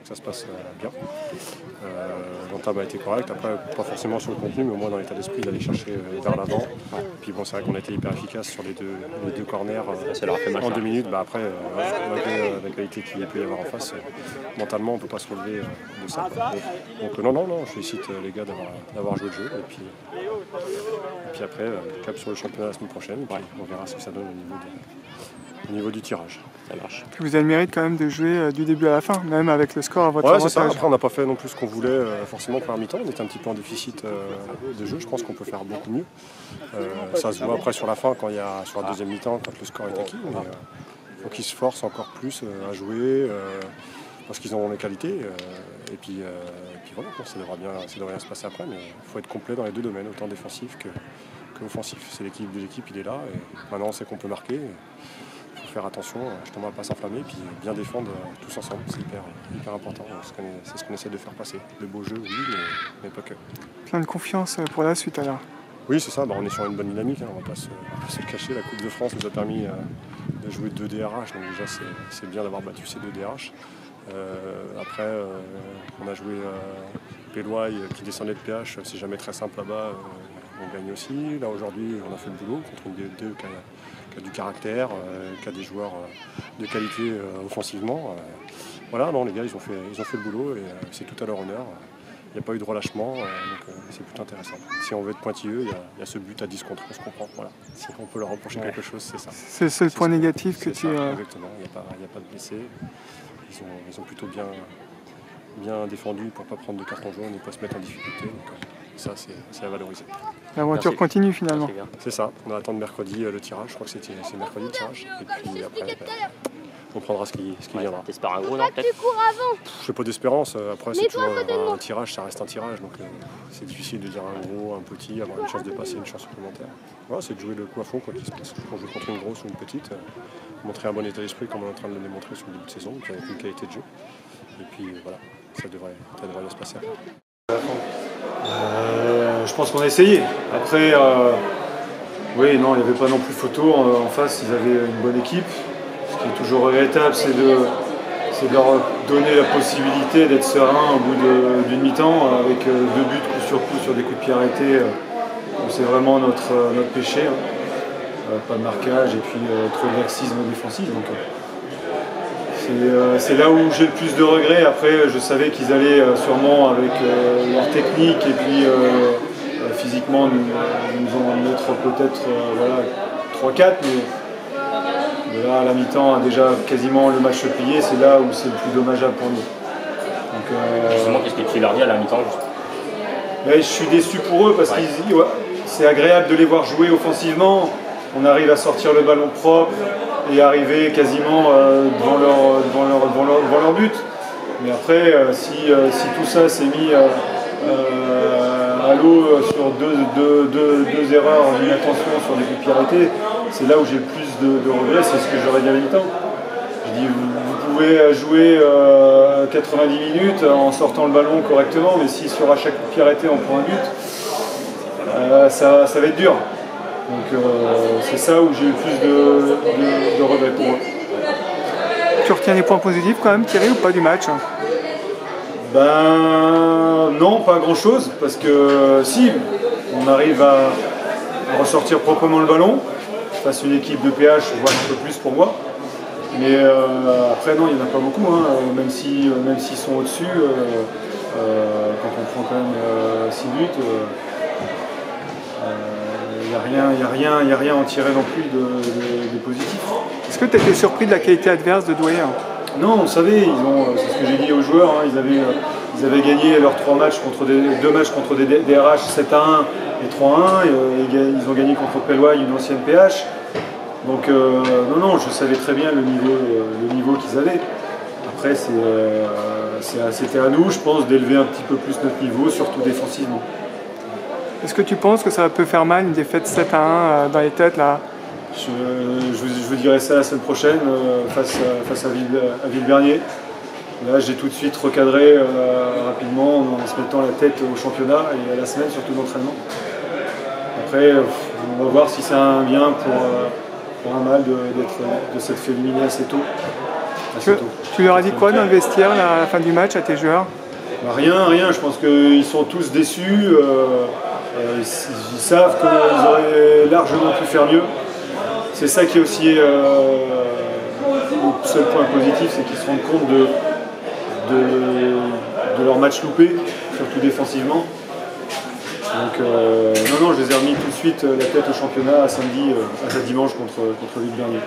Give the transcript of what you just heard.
que ça se passe bien. L'entame a été correcte, après pas forcément sur le contenu, mais au moins dans l'état d'esprit d'aller chercher vers l'avant. Puis bon, c'est vrai qu'on a été hyper efficace sur les deux corners en 2 minutes. Après, malgré la qualité qu'il peut y avoir en face, mentalement on ne peut pas se relever de ça. Donc non, je félicite les gars d'avoir joué le jeu. Et puis après, cap sur le championnat la semaine prochaine, et puis on verra ce que ça donne au niveau du tirage. Ça marche. Vous avez le mérite quand même de jouer du début à la fin, même avec le score à votre avantage. C'est ça. Après, on n'a pas fait non plus ce qu'on voulait forcément première mi-temps. On était un petit peu en déficit de jeu. Je pense qu'on peut faire beaucoup mieux. Ça se voit après sur la fin, sur la deuxième mi-temps, quand le score est acquis. Il faut qu'ils se forcent encore plus à jouer parce qu'ils ont les qualités. Et puis voilà, ça devrait bien se passer après. Mais il faut être complet dans les deux domaines, autant défensif que offensif. C'est l'équilibre de l'équipe, il est là. Et maintenant, on sait qu'on peut marquer. Il faut faire attention, justement, à ne pas s'enflammer, puis bien défendre tous ensemble. C'est hyper important. C'est ce qu'on essaie de faire passer. Le beau jeu, oui, mais pas que. Plein de confiance pour la suite alors. Oui, c'est ça. On est sur une bonne dynamique. On ne va pas se le cacher. La Coupe de France nous a permis de jouer 2 DRH. Donc déjà, c'est bien d'avoir battu ces 2 DRH. Après, on a joué Péloy qui descendait de PH. C'est jamais très simple là-bas. On gagne aussi. Là, aujourd'hui, on a fait le boulot contre une D2 qui a du caractère, qui a des joueurs de qualité offensivement. Voilà, non, les gars, ils ont fait le boulot et c'est tout à leur honneur. Il n'y a pas eu de relâchement, donc c'est plutôt intéressant. Si on veut être pointilleux, il y a ce but à 10 contre 11 qu'on prend. Voilà. Si on peut leur reprocher quelque chose, c'est ça. C'est le seul point négatif que tu... Exactement, il n'y a pas de blessés. Ils ont plutôt bien défendu pour ne pas prendre de carton jaune et pas se mettre en difficulté. Donc, ça, c'est à valoriser. L'aventure continue finalement. C'est ça, on va attendre mercredi le tirage, je crois que c'est mercredi le tirage. Et puis après, on prendra ce qui viendra. T'espères un gros, non, peut-être? Je fais pas d'espérance, après c'est toujours un tirage, ça reste un tirage, donc c'est difficile de dire un gros, un petit, avoir une chance de passer, une chance supplémentaire. Voilà, c'est de jouer le coup à fond quand il se passe. On joue contre une grosse ou une petite, montrer un bon état d'esprit comme on est en train de le démontrer sur le début de saison, avec une qualité de jeu. Et puis voilà, ça devrait bien se passer après. Je pense qu'on a essayé. Après, oui, non, il n'y avait pas non plus photo. En face, ils avaient une bonne équipe. Ce qui est toujours regrettable, c'est de leur donner la possibilité d'être serein au bout d'une mi-temps avec 2 buts coup sur des coups de pied arrêtés. C'est vraiment notre péché. Pas de marquage et puis trop de laxisme défensif. Donc, c'est là où j'ai le plus de regrets. Après, je savais qu'ils allaient sûrement avec leur technique et puis physiquement nous en mettre peut-être 3-4. Mais là, à la mi-temps, déjà quasiment le match plié, c'est là où c'est le plus dommageable pour nous. Justement, qu'est-ce que tu leur dis à la mi-temps? Je suis déçu pour eux parce que c'est agréable de les voir jouer offensivement. On arrive à sortir le ballon propre et arriver quasiment devant leur but. Mais après, si tout ça s'est mis à l'eau sur deux erreurs, une attention sur des coups de pied arrêtés, c'est là où j'ai le plus de regrets, c'est ce que j'aurais dit à la mi-temps. Je dis, vous pouvez jouer 90 minutes en sortant le ballon correctement, mais si sur chaque coup de pied arrêté on prend un but, ça va être dur. Donc c'est ça où j'ai eu le plus de regrets pour eux. Tu retiens les points positifs quand même, Thierry, ou pas du match? Non, pas grand chose, parce que si, on arrive à ressortir proprement le ballon, face à une équipe de PH, voire un peu plus pour moi. Mais après non, il n'y en a pas beaucoup, même s'ils sont au-dessus, quand on prend quand même 6 buts. Il n'y a rien à en tirer non plus de positif. Est-ce que tu étais surpris de la qualité adverse de Douai? Non, on savait, c'est ce que j'ai dit aux joueurs, ils avaient gagné leurs 2 matchs contre des DRH 7-1 et 3-1, ils ont gagné contre Péloy, une ancienne PH. Donc non, je savais très bien le niveau qu'ils avaient. Après, c'était à nous, je pense, d'élever un petit peu plus notre niveau, surtout défensivement. Est-ce que tu penses que ça peut faire mal, une défaite 7-1 dans les têtes là? Je vous dirai ça la semaine prochaine face à Villebernier. Là, j'ai tout de suite recadré rapidement en se mettant la tête au championnat et à la semaine, surtout d'entraînement. Après, on va voir si c'est un bien pour un mal de s'être fait éliminer assez tôt. assez tôt. Tu leur as dit quoi dans le vestiaire à la fin du match à tes joueurs? Bah, rien, je pense qu'ils sont tous déçus. Ils savent qu'ils auraient largement pu faire mieux. C'est ça qui est aussi le seul point positif, c'est qu'ils se rendent compte de leur match loupé, surtout défensivement. Donc non, je les ai remis tout de suite la tête au championnat à dimanche contre Luc Bernier.